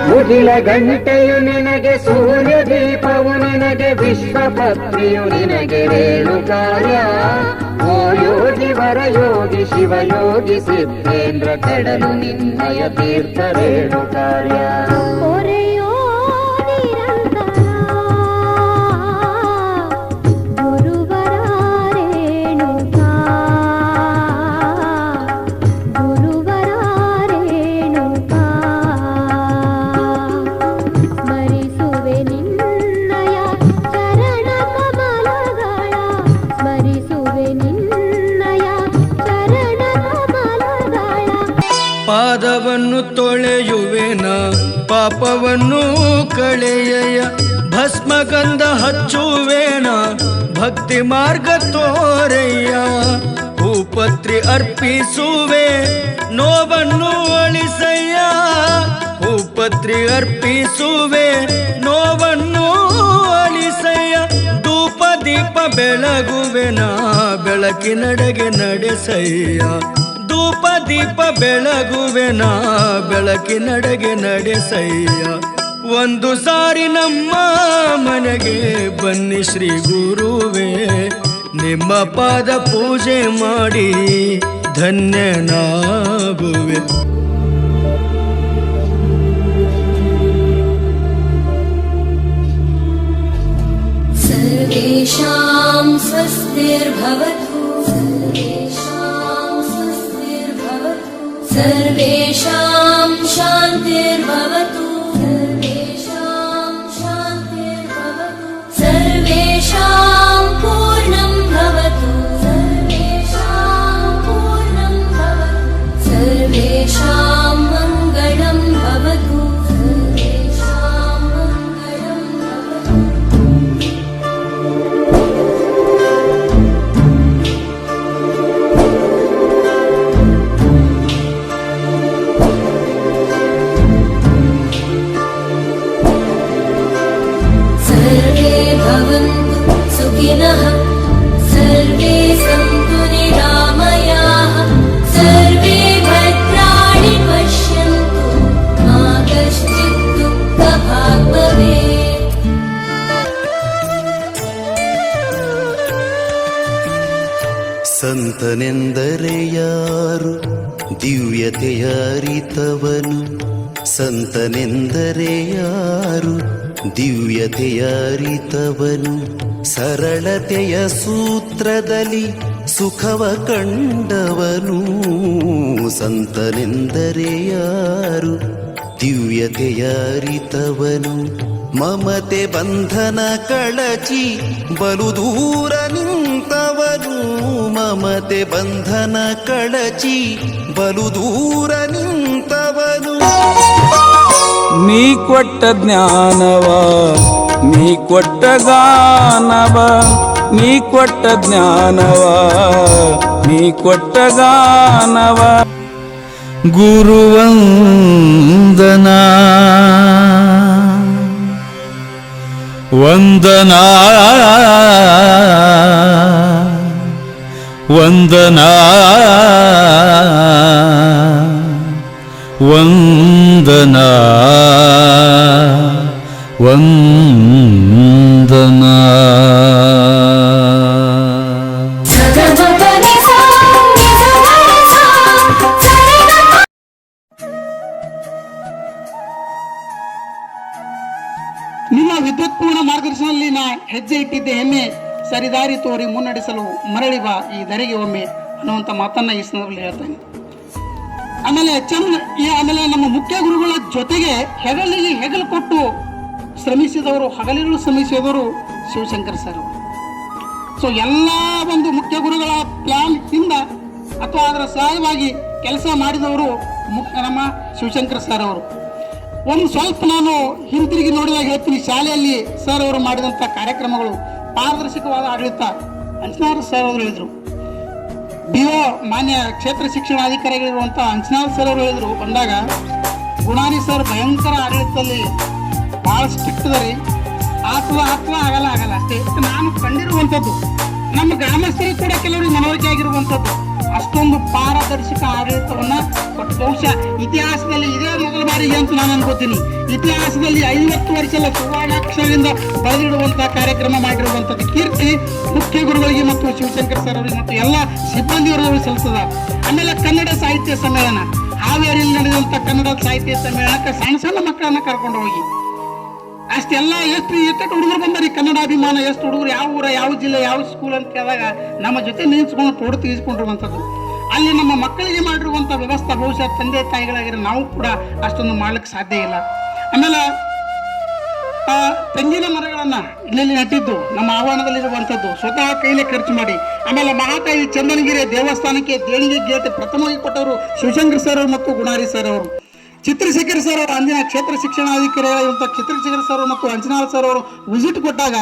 ಮುಗಿಲ ಗಂಟೆಯು ನಿನಗೆ, ಸೂರ್ಯ ದೀಪವು ನಿನಗೆ, ವಿಶ್ವಪತ್ನಿಯು ನಿನಗೆ ರೇಣುಕಾರ್ಯ. ಓ ಯೋಗಿ ವರ ಯೋಗಿ ಶಿವಯೋಗಿ ಸಿದ್ಧೇಂದ್ರ, ಕಡಲು ನಿನ್ನಯ ತೀರ್ಥ ರೇಣುಕಾರ್ಯ. ಪಾದವನ್ನು ತೊಳೆಯುವೆನ ಪಾಪವನ್ನು ಕಳೆಯಯ, ಭಸ್ಮಗಂಧ ಹಚ್ಚುವೇನ ಭಕ್ತಿ ಮಾರ್ಗ ತೋರೆಯ. ಹೂಪತ್ರಿ ಅರ್ಪಿಸುವೆ ನೋವನ್ನು ಅಳಿಸಯ್ಯ, ಹೂಪತ್ರಿ ಅರ್ಪಿಸುವೆ ನೋವನ್ನು ಅಳಿಸಯ್ಯ. ಧೂಪ ದೀಪ ಬೆಳಗುವೆನ ಬೆಳಕಿನಡೆಗೆ ನಡೆಸಯ್ಯ, ಧೂಪ ದೀಪ ಬೆಳಗುವೆನ ಬೆಳಕಿನಡೆಗೆ ನಡೆಸಯ್ಯ. ಒಂದು ಸಾರಿ ನಮ್ಮ ಮನೆಗೆ ಬನ್ನಿ ಶ್ರೀ ಗುರುವೇ, ನಿಮ್ಮ ಪಾದ ಪೂಜೆ ಮಾಡಿ ಧನ್ಯನಾಗುವೆ. ಸರ್ವೇಷಾಂ ಸ್ವಸ್ತಿರ್ಭವತು, सर्वेषां शान्तिर्भवतु, सर्वेषां शान्तिर्भवतु, सर्वेषां पूर्णं भवतु, सर्वेषां पूर्णं भवतु, सर्वेषां मङ्गलं भवतु, सर्वेषां मङ्गलं भवतु. सर्वे सन्तु निरामयाः, सर्वे भद्राणि पश्यन्तु, मा कश्चित् दुःखभाग् भवेत्. ಸಂತನೆಂದರೆ ಯಾರು ದಿವ್ಯತೆಯ ಅರಿತವನು, ಸಂತನೆಂದರೆ ಯಾರು ದಿವ್ಯತೆಯ ಅರಿತವನು. ಸರಳತೆಯ ಸೂತ್ರದಲ್ಲಿ ಸುಖವ ಕಂಡವನು, ಸಂತನೆಂದರೆ ಯಾರು ದಿವ್ಯತೆಯ ಅರಿತವನು. ಮಮತೆ ಬಂಧನ ಕಳಚಿ ಬಲು ದೂರ ನಿಂತವನು, ಮಮತೆ ಬಂಧನ ಕಳಚಿ ಬಲು ದೂರ ನಿಂತವನು. ನೀ ಕೊಟ್ಟ ಜ್ಞಾನವ, ನೀ ಕೊಟ್ಟ ಗಾನವ, ನೀ ಕೊಟ್ಟ ಜ್ಞಾನವ, ನೀ ಕೊಟ್ಟ ಗಾನವ. ಗುರುವಂದನಾ ವಂದನಾ ವಂದನಾ ವಂದನಾ ವಂದನಾ. ನಿಮ್ಮ ವಿದ್ಯುತ್ಪೂರ್ಣ ಮಾರ್ಗದರ್ಶನದಲ್ಲಿ ನಾ ಹೆಜ್ಜೆ ಇಟ್ಟಿದ್ದೆ ಹೆಮ್ಮೆ, ಸರಿದಾರಿ ತೋರಿ ಮುನ್ನಡೆಸಲು ಮರಳಿ ಬಾ ಈ ಧರೆಗೆ ಒಮ್ಮೆ ಅನ್ನುವಂಥ ಮಾತನ್ನ ಈ ಸಂದರ್ಭದಲ್ಲಿ ಹೇಳ್ತಾನೆ. ಆಮೇಲೆ ನಮ್ಮ ಮುಖ್ಯ ಗುರುಗಳ ಜೊತೆಗೆ ಹೆಗಲಿಗೆ ಹೆಗಲು ಕೊಟ್ಟು ಶ್ರಮಿಸಿದವರು, ಹಗಲಿರುಳು ಶ್ರಮಿಸಿದವರು ಶಿವಶಂಕರ್ ಸರ್ ಅವರು. ಸೊ ಎಲ್ಲ ಒಂದು ಮುಖ್ಯ ಗುರುಗಳ ಪ್ಲಾನ್ ಇಂದ ಅಥವಾ ಅದರ ಸಹಾಯವಾಗಿ ಕೆಲಸ ಮಾಡಿದವರು ನಮ್ಮ ಶಿವಶಂಕರ್ ಸರ್ ಅವರು. ಒಂದು ಸ್ವಲ್ಪ ನಾನು ಹಿಂತಿರುಗಿ ನೋಡಿದಾಗ ಹೇಳ್ತೀನಿ, ಶಾಲೆಯಲ್ಲಿ ಸರ್ ಅವರು ಮಾಡಿದಂಥ ಕಾರ್ಯಕ್ರಮಗಳು ಪಾರದರ್ಶಕವಾದ ಆಡಳಿತ ಅಂಚನಾರ್ ಸರ್ ಅವರು ಹೇಳಿದರು. BO ಮಾನ್ಯ ಕ್ಷೇತ್ರ ಶಿಕ್ಷಣಾಧಿಕಾರಿಗಳಿರುವಂಥ ಅಂಚನಾರ್ ಸರ್ ಅವರು ಹೇಳಿದರು ಬಂದಾಗ, ಗುಣಾನಿ ಸರ್ ಭಯಂಕರ ಆಡಳಿತದಲ್ಲಿ ಭಾಳ ಸ್ಟ್ರಿಕ್ಟ್ ಅದ ರೀ, ಆಗಲ್ಲ ಅಷ್ಟೇ ನಾನು ಕಂಡಿರುವಂಥದ್ದು. ನಮ್ಮ ಗ್ರಾಮಸ್ಥರಿಗೆ ಕೂಡ ಕೆಲವರಿಗೆ ಮನವರಿಕೆ ಆಗಿರುವಂಥದ್ದು. ಅಷ್ಟೊಂದು ಪಾರದರ್ಶಕ ಆಡಳಿತವನ್ನ ಕೊಟ್ಟು ಬಹುಶಃ ಇತಿಹಾಸದಲ್ಲಿ ಇದೇ ಮೊದಲ ಬಾರಿಗೆ ಅಂತ ನಾನು ಅನ್ಕೋತೀನಿ. ಇತಿಹಾಸದಲ್ಲಿ 50 ವರ್ಷದ ಸುವರ್ಣಾಕ್ಷರದಿಂದ ಬರೆದಿಡುವಂತಹ ಕಾರ್ಯಕ್ರಮ ಮಾಡಿರುವಂತದ್ದು ಕೀರ್ತಿ ಮುಖ್ಯ ಗುರುಗಳಿಗೆ ಮತ್ತು ಶಿವಶಂಕರ್ ಸರ್ ಅವರಿಗೆ ಮತ್ತು ಎಲ್ಲ ಸಿಬ್ಬಂದಿಯವರಿಗೆ ಸಲ್ಲಿಸದ. ಆಮೇಲೆ ಕನ್ನಡ ಸಾಹಿತ್ಯ ಸಮ್ಮೇಳನ, ಹಾವೇರಿಯಲ್ಲಿ ನಡೆದಂತ ಕನ್ನಡ ಸಾಹಿತ್ಯ ಸಮ್ಮೇಳನಕ್ಕೆ ಸಣ್ಣ ಸಣ್ಣ ಮಕ್ಕಳನ್ನ ಕರ್ಕೊಂಡು ಹೋಗಿ ಅಷ್ಟೆಲ್ಲ ಎಷ್ಟು ಹುಡುಗರು ಬಂದಾರಿ, ಕನ್ನಡ ಅಭಿಮಾನ ಎಷ್ಟು ಹುಡುಗರು, ಯಾವ ಊರ, ಯಾವ ಜಿಲ್ಲೆ, ಯಾವ ಸ್ಕೂಲ್ ಅಂತ ಕೇಳಿದಾಗ ನಮ್ಮ ಜೊತೆ ನಿಲ್ಸ್ಕೊಂಡು ಫೋಟೋ ತೆಗೆಸ್ಕೊಂಡಿರುವಂಥದ್ದು. ಅಲ್ಲಿ ನಮ್ಮ ಮಕ್ಕಳಿಗೆ ಮಾಡಿರುವಂಥ ವ್ಯವಸ್ಥೆ ಬಹುಶಃ ತಂದೆ ತಾಯಿಗಳಾಗಿರೋ ನಾವು ಕೂಡ ಅಷ್ಟೊಂದು ಮಾಡ್ಲಿಕ್ಕೆ ಸಾಧ್ಯ ಇಲ್ಲ. ಆಮೇಲೆ ತೆಂಗಿನ ಮರಗಳನ್ನ ಇಲ್ಲಿ ನೆಟ್ಟಿದ್ದು ನಮ್ಮ ಆವರಣದಲ್ಲಿರುವಂಥದ್ದು ಸ್ವತಃ ಕೈಲೇ ಖರ್ಚು ಮಾಡಿ. ಆಮೇಲೆ ಮಹಾತಾಯಿ ಚಂದನಗಿರಿ ದೇವಸ್ಥಾನಕ್ಕೆ ದೇಣಿಗೆ ಗೇಟ್ ಪ್ರಥಮವಾಗಿ ಕೊಟ್ಟವರು ಶಿವಶಂಕರ್ ಸರ್ ಅವರು ಮತ್ತು ಗುಣಾರಿ ಸರ್ ಅವರು. ಚಿತ್ರಶೇಖರ್ ಸರ್ ಅವರು ಅಂದಿನ ಕ್ಷೇತ್ರ ಶಿಕ್ಷಣಾಧಿಕಾರಿಯಾಗಿರುವಂಥ ಚಿತ್ರಶೇಖರ್ ಸರ್ ಮತ್ತು ಅಂಜನಾಳ್ ಸರ್ ಅವರು ವಿಸಿಟ್ ಕೊಟ್ಟಾಗ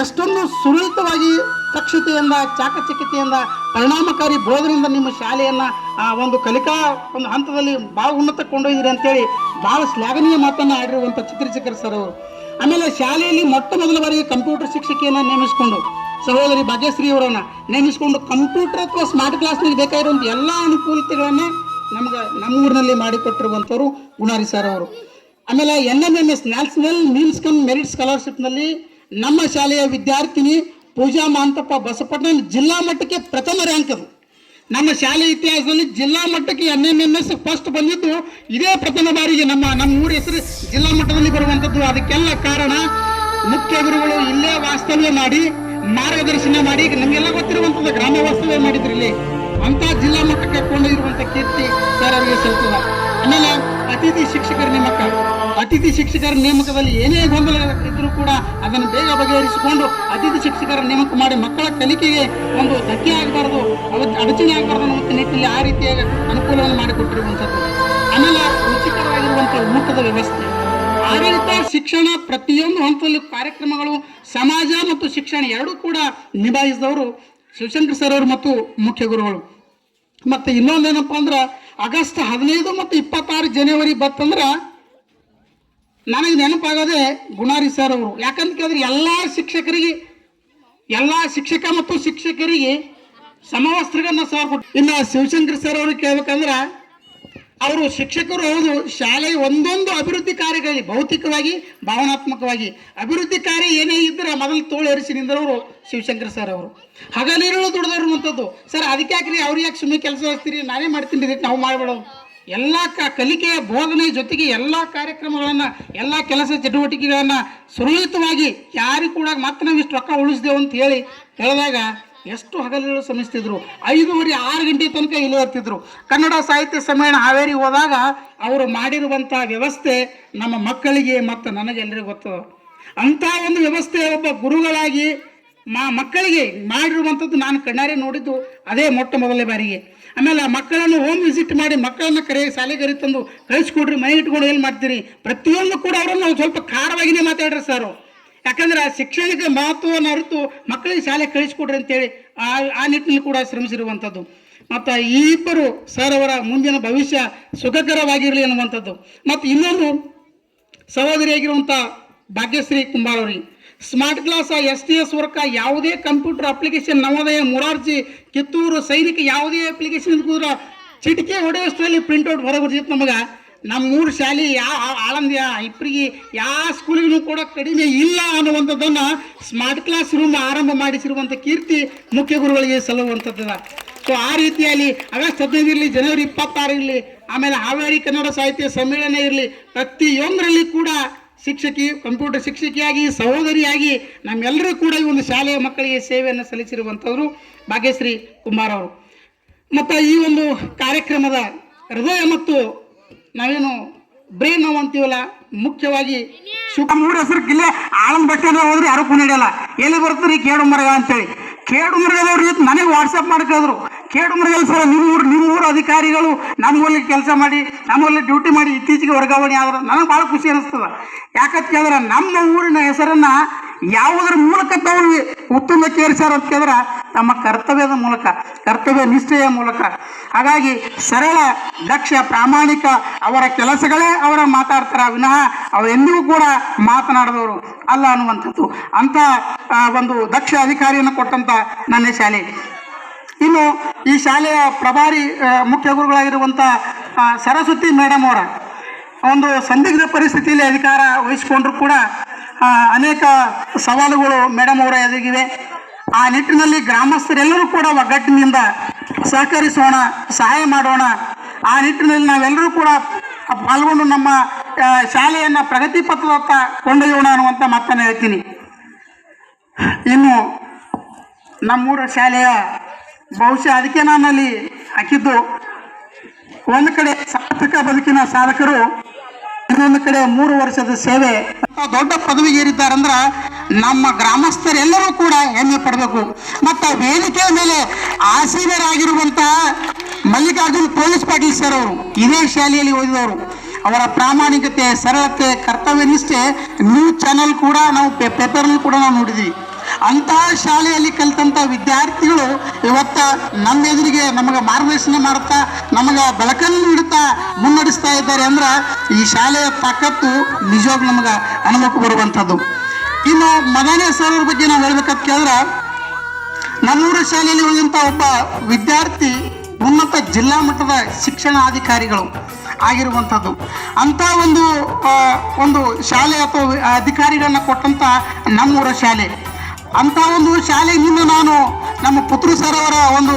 ಎಷ್ಟೊಂದು ಸುರಳಿತವಾಗಿ ದಕ್ಷತೆಯಿಂದ ಚಾಕಚಕ್ಯತೆಯಿಂದ ಪರಿಣಾಮಕಾರಿ ಬೋಧನೆಯಿಂದ ನಿಮ್ಮ ಶಾಲೆಯನ್ನ ಆ ಒಂದು ಕಲಿಕಾ ಒಂದು ಹಂತದಲ್ಲಿ ಭಾಳ ಉನ್ನತಕ್ಕೆ ಕೊಂಡೊಯ್ದಿರಿ ಅಂತೇಳಿ ಭಾಳ ಶ್ಲಾಘನೀಯ ಮಾತನ್ನು ಆಡಿರುವಂಥ ಚಿತ್ರಶೇಖರ್ ಸರ್ ಅವರು. ಆಮೇಲೆ ಶಾಲೆಯಲ್ಲಿ ಮೊಟ್ಟ ಮೊದಲ ಬಾರಿಗೆ ಕಂಪ್ಯೂಟರ್ ಶಿಕ್ಷಕಿಯನ್ನು ನೇಮಿಸಿಕೊಂಡು ಸಹೋದರಿ ಭಾಗ್ಯಶ್ರೀ ಅವರನ್ನ ನೇಮಿಸಿಕೊಂಡು ಕಂಪ್ಯೂಟರ್ ಅಥವಾ ಸ್ಮಾರ್ಟ್ ಕ್ಲಾಸ್ನಲ್ಲಿ ಬೇಕಾಗಿರುವಂಥ ಎಲ್ಲ ಅನುಕೂಲತೆಗಳನ್ನು ನಮ್ಮ ಊರಿನಲ್ಲಿ ಮಾಡಿಕೊಟ್ಟಿರುವಂಥವ್ರು ಗುಣಾರಿ ಸರ್ ಅವರು. ಆಮೇಲೆ NMMS national means cum merit ಸ್ಕಾಲರ್ಶಿಪ್ನಲ್ಲಿ ನಮ್ಮ ಶಾಲೆಯ ವಿದ್ಯಾರ್ಥಿನಿ ಪೂಜಾ ಮಾಂತಪ್ಪ ಬಸಪಟ್ಟಣ ಜಿಲ್ಲಾ ಮಟ್ಟಕ್ಕೆ ಪ್ರಥಮ ರ್ಯಾಂಕ್ ಅದು. ನಮ್ಮ ಶಾಲೆ ಇತಿಹಾಸದಲ್ಲಿ ಜಿಲ್ಲಾ ಮಟ್ಟಕ್ಕೆ NMMS ಫಸ್ಟ್ ಬಂದಿದ್ದು ಇದೇ ಪ್ರಥಮ ಬಾರಿಗೆ ನಮ್ಮ ಊರ ಹೆಸರು ಜಿಲ್ಲಾ ಮಟ್ಟದಲ್ಲಿ ಬರುವಂಥದ್ದು. ಅದಕ್ಕೆಲ್ಲ ಕಾರಣ ಮುಖ್ಯ ಗುರುಗಳು ಇಲ್ಲೇ ವಾಸ್ತವ್ಯ ಮಾಡಿ ಮಾರ್ಗದರ್ಶನ ಮಾಡಿ, ನಮಗೆಲ್ಲ ಗೊತ್ತಿರುವಂಥದ್ದು ಗ್ರಾಮ ವಾಸ್ತವ್ಯ ಮಾಡಿದ್ರು ಇಲ್ಲಿ, ಅಂತ ಜಿಲ್ಲಾ ಮಟ್ಟಕ್ಕೆ ಕೊಂಡೊಯ್ದಿರುವಂಥ ಕೀರ್ತಿ ಸರ್ ಅವರಿಗೆ ಸಲ್ತದ. ಆಮೇಲೆ ಅತಿಥಿ ಶಿಕ್ಷಕರ ನೇಮಕದಲ್ಲಿ ಏನೇ ಗೊಂದಲ ಇದ್ರೂ ಕೂಡ ಅದನ್ನು ಬೇಗ ಬಗೆಹರಿಸಿಕೊಂಡು ಅತಿಥಿ ಶಿಕ್ಷಕರ ನೇಮಕ ಮಾಡಿ ಮಕ್ಕಳ ಕಲಿಕೆಗೆ ಒಂದು ಧಕ್ಕೆ ಆಗಬಾರ್ದು, ಅಡಚಣೆ ಆಗಬಾರ್ದು ಅನ್ನುವಂಥ ನಿಟ್ಟಿನಲ್ಲಿ ಆ ರೀತಿಯಾಗಿ ಅನುಕೂಲವನ್ನು ಮಾಡಿಕೊಟ್ಟಿರುವಂಥದ್ದು. ಆಮೇಲೆ ರುಚಿಕರವಾಗಿರುವಂಥ ಊಟದ ವ್ಯವಸ್ಥೆ, ಆಡಳಿತ, ಶಿಕ್ಷಣ ಪ್ರತಿಯೊಂದು ಹಂತದಲ್ಲಿ ಕಾರ್ಯಕ್ರಮಗಳು, ಸಮಾಜ ಮತ್ತು ಶಿಕ್ಷಣ ಎರಡೂ ಕೂಡ ನಿಭಾಯಿಸಿದವರು ಶಿವಶಂಕರ್ ಸರ್ ಅವರು ಮತ್ತು ಮುಖ್ಯ ಗುರುಗಳು. ಮತ್ತು ಇನ್ನೊಂದೇನಪ್ಪ ಅಂದ್ರೆ ಆಗಸ್ಟ್ 15 ಮತ್ತು 26 ಜನವರಿ ಬತ್ತಂದ್ರೆ ನನಗೆ ನೆನಪಾಗೋದೇ ಗುಣಾರಿ ಸರ್ ಅವರು. ಯಾಕಂತ ಕೇಳಿದ್ರೆ ಎಲ್ಲ ಶಿಕ್ಷಕ ಮತ್ತು ಶಿಕ್ಷಕರಿಗೆ ಸಮವಸ್ತ್ರಗಳನ್ನ ಸರ್ ಕೊಟ್ಟು. ಇನ್ನು ಶಿವಶಂಕರ್ ಸರ್ ಅವ್ರಿಗೆ ಕೇಳ್ಬೇಕಂದ್ರೆ ಅವರು ಶಿಕ್ಷಕರು ಹೌದು, ಶಾಲೆಯ ಒಂದೊಂದು ಅಭಿವೃದ್ಧಿ ಕಾರ್ಯಗಳಲ್ಲಿ ಭೌತಿಕವಾಗಿ ಭಾವನಾತ್ಮಕವಾಗಿ ಅಭಿವೃದ್ಧಿ ಕಾರ್ಯ ಏನೇ ಇದ್ರೆ ಮೊದಲು ತೋಳು ಎರಿಸಿ ನಿಂದರವರು ಶಿವಶಂಕರ್ ಸರ್ ಅವರು. ಹಗಲಿರುಳು ದುಡಿದರುವಂಥದ್ದು. ಸರ್ ಅದಕ್ಕೆ ಯಾಕ್ರಿ ಅವ್ರಿಗೆ ಯಾಕೆ ಸುಮ್ಮನೆ ಕೆಲಸ ಹಚ್ತೀರಿ, ನಾನೇ ಮಾಡ್ತೀನಿ ಇದಕ್ಕೆ ನಾವು ಮಾಡಬೇಡ. ಎಲ್ಲ ಕಲಿಕೆಯ ಬೋಧನೆ ಜೊತೆಗೆ ಎಲ್ಲ ಕಾರ್ಯಕ್ರಮಗಳನ್ನು, ಎಲ್ಲ ಕೆಲಸ ಚಟುವಟಿಕೆಗಳನ್ನು ಸುರಳಿತವಾಗಿ ಯಾರಿಗೂ ಕೂಡ ಮತ್ತೆ ನಾವು ಇಷ್ಟು ರೊಕ್ಕ ಉಳಿಸಿದೆವು ಅಂತ ಹೇಳಿದಾಗ ಎಷ್ಟು ಹಗಲಿರುಳು ಶ್ರಮಿಸ್ತಿದ್ರು. 5:30-6 ಗಂಟೆ ತನಕ ಇಲ್ಲೇ ಇರ್ತಿದ್ರು. ಕನ್ನಡ ಸಾಹಿತ್ಯ ಸಮ್ಮೇಳನ ಹಾವೇರಿ ಹೋದಾಗ ಅವರು ಮಾಡಿರುವಂಥ ವ್ಯವಸ್ಥೆ ನಮ್ಮ ಮಕ್ಕಳಿಗೆ ಮತ್ತು ನನಗೆಲ್ಲರಿಗೂ ಗೊತ್ತು. ಅಂಥ ಒಂದು ವ್ಯವಸ್ಥೆ ಒಬ್ಬ ಗುರುಗಳಾಗಿ ಮಕ್ಕಳಿಗೆ ಮಾಡಿರುವಂಥದ್ದು ನಾನು ಕಣ್ಣಾರೆ ನೋಡಿದ್ದು ಅದೇ ಮೊಟ್ಟ ಮೊದಲನೇ ಬಾರಿಗೆ. ಆಮೇಲೆ ಮಕ್ಕಳನ್ನು ಹೋಮ್ ವಿಸಿಟ್ ಮಾಡಿ ಮಕ್ಕಳನ್ನು ಶಾಲೆಗೆ ತಂದು ಕಳಿಸ್ಕೊಡ್ರಿ, ಮನೆ ಇಟ್ಕೊಂಡು ಏನು ಮಾಡ್ತೀರಿ, ಪ್ರತಿಯೊಂದು ಕೂಡ ಅವರನ್ನು ಸ್ವಲ್ಪ ಖಾರವಾಗಿಯೇ ಮಾತಾಡ್ರಿ ಸರ್. ಯಾಕಂದ್ರೆ ಶಿಕ್ಷಣಕ್ಕೆ ಮಹತ್ವವನ್ನು ಅರಿತು ಮಕ್ಕಳಿಗೆ ಶಾಲೆ ಕಳಿಸ್ಕೊಡ್ರಿ ಅಂತೇಳಿ ಆ ನಿಟ್ಟಿನಲ್ಲಿ ಕೂಡ ಶ್ರಮಿಸಿರುವಂಥದ್ದು. ಮತ್ತು ಈ ಇಬ್ಬರು ಸರ್ ಅವರ ಮುಂದಿನ ಭವಿಷ್ಯ ಸುಖಕರವಾಗಿರಲಿ ಅನ್ನುವಂಥದ್ದು. ಮತ್ತು ಇನ್ನೊಂದು ಸಹೋದರಿಯಾಗಿರುವಂಥ ಭಾಗ್ಯಶ್ರೀ ಕುಂಬಾರ್ ಅವರಿಗೆ ಸ್ಮಾರ್ಟ್ ಕ್ಲಾಸ್, STS ವರ್ಕ, ಯಾವುದೇ ಕಂಪ್ಯೂಟರ್ ಅಪ್ಲಿಕೇಶನ್, ನವೋದಯ, ಮುರಾರ್ಜಿ, ಕಿತ್ತೂರು, ಸೈನಿಕ ಯಾವುದೇ ಅಪ್ಲಿಕೇಶನ್ ಕೂದ್ರೆ ಚಿಟಿಕೆ ಹೊಡೆಯೋಷ್ಟರಲ್ಲಿ ಪ್ರಿಂಟ್ಔಟ್ ಹೊರಗೆ ಬರ್ತಿತ್ತು ನಮಗೆ. ನಮ್ಮೂರು ಶಾಲೆ ಆಳಂದ್ಯ ಇಬ್ಬರಿಗೆ ಯಾವ ಸ್ಕೂಲಿಗೂ ಕೂಡ ಕಡಿಮೆ ಇಲ್ಲ ಅನ್ನುವಂಥದ್ದನ್ನು ಸ್ಮಾರ್ಟ್ ಕ್ಲಾಸ್ ರೂಮ್ ಆರಂಭ ಮಾಡಿಸಿರುವಂಥ ಕೀರ್ತಿ ಮುಖ್ಯ ಗುರುಗಳಿಗೆ ಸಲ್ಲುವಂಥದ್ದು. ಸೊ ಆ ರೀತಿಯಲ್ಲಿ ಆಗಸ್ಟ್ 15 ಇರಲಿ, ಜನವರಿ 26 ಇರಲಿ, ಆಮೇಲೆ ಹಾವೇರಿ ಕನ್ನಡ ಸಾಹಿತ್ಯ ಸಮ್ಮೇಳನ ಇರಲಿ, ಪ್ರತಿಯೊಂದರಲ್ಲಿ ಕೂಡ ಶಿಕ್ಷಕಿ, ಕಂಪ್ಯೂಟರ್ ಶಿಕ್ಷಕಿಯಾಗಿ, ಸಹೋದರಿಯಾಗಿ ನಮ್ಮೆಲ್ಲರೂ ಕೂಡ ಈ ಒಂದು ಶಾಲೆಯ ಮಕ್ಕಳಿಗೆ ಸೇವೆಯನ್ನು ಸಲ್ಲಿಸಿರುವಂಥವರು ಭಾಗ್ಯಶ್ರೀ ಕುಮಾರ್ ಅವರು. ಮತ್ತು ಈ ಒಂದು ಕಾರ್ಯಕ್ರಮದ ಹೃದಯ ಮತ್ತು ನಾವೇನು ಬ್ರೈನ್ ನಾವು ಅಂತೀವಲ್ಲ, ಮುಖ್ಯವಾಗಿ ಮೂರು ಹೆಸರು ಕಿಲ್ಲೆ ಆಳಂದ ಬಸ್ ಸ್ಟ್ಯಾಂಡ್ ಹೋದ್ರೆ ಯಾರು ಕುಣಿಯಲ್ಲ, ಎಲ್ಲಿ ಬರ್ತೀರಿ ಕೇಡು ಮರಗ ಅಂತೇಳಿ. ಕೇಡು ಮರಗದವ್ರು ನನಗೆ ವಾಟ್ಸಪ್ ಮಾಡ್ಕಿದ್ರು, ಕೇಡು ಮರಗಲ್ ಸರ್ ನಿಮ್ಮೂರು ಅಧಿಕಾರಿಗಳು ನಮ್ಮೂರಲ್ಲಿ ಕೆಲಸ ಮಾಡಿ ನಮ್ಮೂರಲ್ಲಿ ಡ್ಯೂಟಿ ಮಾಡಿ ಇತ್ತೀಚೆಗೆ ವರ್ಗಾವಣೆ ಆದ್ರೆ ನನಗೆ ಭಾಳ ಖುಷಿ ಅನಿಸ್ತದ. ಯಾಕಂತ ಕೇಳಿದ್ರೆ ನಮ್ಮ ಊರಿನ ಹೆಸರನ್ನು ಯಾವುದರ ಮೂಲಕ ತಾವು ಉತ್ತುಂಗಕ್ಕೆ ಏರಿಸ್ಯಾರ ಅಂತ ಕೇಳಿದ್ರೆ ತಮ್ಮ ಕರ್ತವ್ಯದ ಮೂಲಕ, ಕರ್ತವ್ಯ ನಿಷ್ಠೆಯ ಮೂಲಕ. ಹಾಗಾಗಿ ಸರಳ, ದಕ್ಷ, ಪ್ರಾಮಾಣಿಕ ಅವರ ಕೆಲಸಗಳೇ ಅವರ ಮಾತಾಡ್ತಾರ ವಿನಃ ಅವರೆಂದಿಗೂ ಕೂಡ ಮಾತನಾಡಿದವರು ಅಲ್ಲ ಅನ್ನುವಂಥದ್ದು. ಅಂಥ ಒಂದು ದಕ್ಷ ಅಧಿಕಾರಿಯನ್ನು ಕೊಟ್ಟಂಥ ನನ್ನ ಶಾಲೆ. ಇನ್ನು ಈ ಶಾಲೆಯ ಪ್ರಭಾರಿ ಮುಖ್ಯ ಗುರುಗಳಾಗಿರುವಂಥ ಸರಸ್ವತಿ ಮೇಡಮ್ ಅವರ ಒಂದು ಸಂದಿಗ್ಧ ಪರಿಸ್ಥಿತಿಯಲ್ಲಿ ಅಧಿಕಾರ ವಹಿಸಿಕೊಂಡ್ರು ಕೂಡ ಅನೇಕ ಸವಾಲುಗಳು ಮೇಡಮ್ ಅವರ ಎದುರಿಗಿವೆ. ಆ ನಿಟ್ಟಿನಲ್ಲಿ ಗ್ರಾಮಸ್ಥರೆಲ್ಲರೂ ಕೂಡ ಒಗ್ಗಟ್ಟಿನಿಂದ ಸಹಕರಿಸೋಣ, ಸಹಾಯ ಮಾಡೋಣ. ಆ ನಿಟ್ಟಿನಲ್ಲಿ ನಾವೆಲ್ಲರೂ ಕೂಡ ಪಾಲ್ಗೊಂಡು ನಮ್ಮ ಶಾಲೆಯನ್ನು ಪ್ರಗತಿ ಪಥದತ್ತ ಕೊಂಡೊಯ್ಯೋಣ ಅನ್ನುವಂಥ ಮಾತನ್ನು ಹೇಳ್ತೀನಿ. ಇನ್ನು ನಮ್ಮೂರ ಶಾಲೆಯ ಬಹುಶಃ ಅದಕ್ಕೆ ನಾನಲ್ಲಿ ಹಾಕಿದ್ದು, ಒಂದು ಕಡೆ ಸಾರ್ಥಕ ಬದುಕಿನ ಸಾಧಕರು, ಇನ್ನೊಂದು ಕಡೆ 3 ವರ್ಷದ ಸೇವೆ ದೊಡ್ಡ ಪದವಿಗೇರಿದ್ದಾರಂದ್ರೆ ನಮ್ಮ ಗ್ರಾಮಸ್ಥರೆಲ್ಲರೂ ಕೂಡ ಹೆಮ್ಮೆ ಪಡಬೇಕು. ಮತ್ತು ವೇದಿಕೆಯ ಮೇಲೆ ಆಸೀನರಾಗಿರುವಂತಹ ಮಲ್ಲಿಕಾರ್ಜುನ್ ಪೊಲೀಸ್ ಪಾಟೀಲ್ ಸರ್ ಅವರು ಇದೇ ಶಾಲೆಯಲ್ಲಿ ಓದಿದವರು. ಅವರ ಪ್ರಾಮಾಣಿಕತೆ, ಸರಳತೆ, ಕರ್ತವ್ಯ ನಿಷ್ಠೆ ನ್ಯೂಸ್ ಚಾನಲ್ ಕೂಡ ನಾವು ಪೇಪರಲ್ಲಿ ಕೂಡ ನಾವು ನೋಡಿದ್ವಿ. ಅಂತಹ ಶಾಲೆಯಲ್ಲಿ ಕಲಿತಂಥ ವಿದ್ಯಾರ್ಥಿಗಳು ಇವತ್ತು ನಮ್ಮ ಎದುರಿಗೆ ನಮಗೆ ಮಾರ್ಗದರ್ಶನ ಮಾಡುತ್ತಾ ನಮಗೆ ಬೆಳಕನ್ನು ನೀಡುತ್ತಾ ಮುನ್ನಡೆಸ್ತಾ ಇದ್ದಾರೆ ಅಂದ್ರೆ ಈ ಶಾಲೆಯ ತಾಕತ್ತು ನಿಜವಾಗ್ಲೂ ನಮಗೆ ಅನುಭವಕ್ಕೆ ಬರುವಂಥದ್ದು. ಇನ್ನು ಮದಾನೆ ಸರ್ ಅವ್ರ ಬಗ್ಗೆ ನಾವು ಹೇಳ್ಬೇಕಂತ ಕೇಳಿದ್ರೆ, ನಮ್ಮೂರ ಶಾಲೆಯಲ್ಲಿ ಉಳಿದಂಥ ಒಬ್ಬ ವಿದ್ಯಾರ್ಥಿ ಉನ್ನತ ಜಿಲ್ಲಾ ಮಟ್ಟದ ಶಿಕ್ಷಣಾಧಿಕಾರಿಗಳು ಆಗಿರುವಂಥದ್ದು. ಅಂಥ ಒಂದು ಶಾಲೆ ಅಥವಾ ಅಧಿಕಾರಿಗಳನ್ನ ಕೊಟ್ಟಂಥ ನಮ್ಮೂರ ಶಾಲೆ, ಅಂಥ ಒಂದು ಶಾಲೆಯಿಂದ ನಾನು ನಮ್ಮ ಪುತ್ರ ಸರ್ ಅವರ ಒಂದು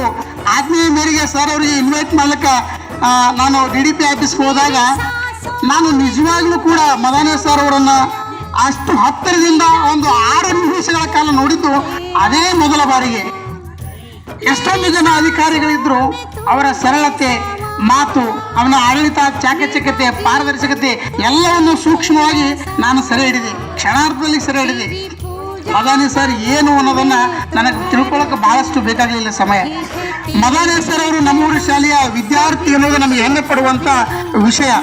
ಆಜ್ಞೆಯ ಮೇರೆಗೆ ಸರ್ ಅವರಿಗೆ ಇನ್ವೈಟ್ ಮಾಡ್ಲಿಕ್ಕೆ ನಾನು DDP ಆಫೀಸ್ಗೆ ಹೋದಾಗ ನಾನು ನಿಜವಾಗ್ಲೂ ಕೂಡ ಮದಾನೆ ಸರ್ ಅವರನ್ನು ಅಷ್ಟು ಹತ್ತಿರದಿಂದ ಒಂದು 6 ನಿಮಿಷಗಳ ಕಾಲ ನೋಡಿದ್ದು ಅದೇ ಮೊದಲ ಬಾರಿಗೆ. ಎಷ್ಟೊಂದು ಜನ ಅಧಿಕಾರಿಗಳಿದ್ರು, ಅವರ ಸರಳತೆ, ಮಾತು, ಅವನ ಆಡಳಿತ, ಚಾಕಚಕ್ಯತೆ, ಪಾರದರ್ಶಕತೆ ಎಲ್ಲವನ್ನು ಸೂಕ್ಷ್ಮವಾಗಿ ನಾನು ಸೆರೆ ಹಿಡಿದೆ, ಕ್ಷಣಾರ್ಧದಲ್ಲಿ ಸೆರೆ ಹಿಡಿದೆ. ಮದಾನೆ ಸರ್ ಏನು ಅನ್ನೋದನ್ನು ನನಗೆ ತಿಳ್ಕೊಳ್ಳೋಕೆ ಬಹಳಷ್ಟು ಬೇಕಾಗಲಿಲ್ಲ ಸಮಯ. ಮದಾನೆ ಸರ್ ಅವರು ನಮ್ಮೂರು ಶಾಲೆಯ ವಿದ್ಯಾರ್ಥಿ ಅನ್ನೋದು ನಮಗೆ ಹೆಮ್ಮೆ ಪಡುವಂಥ ವಿಷಯ.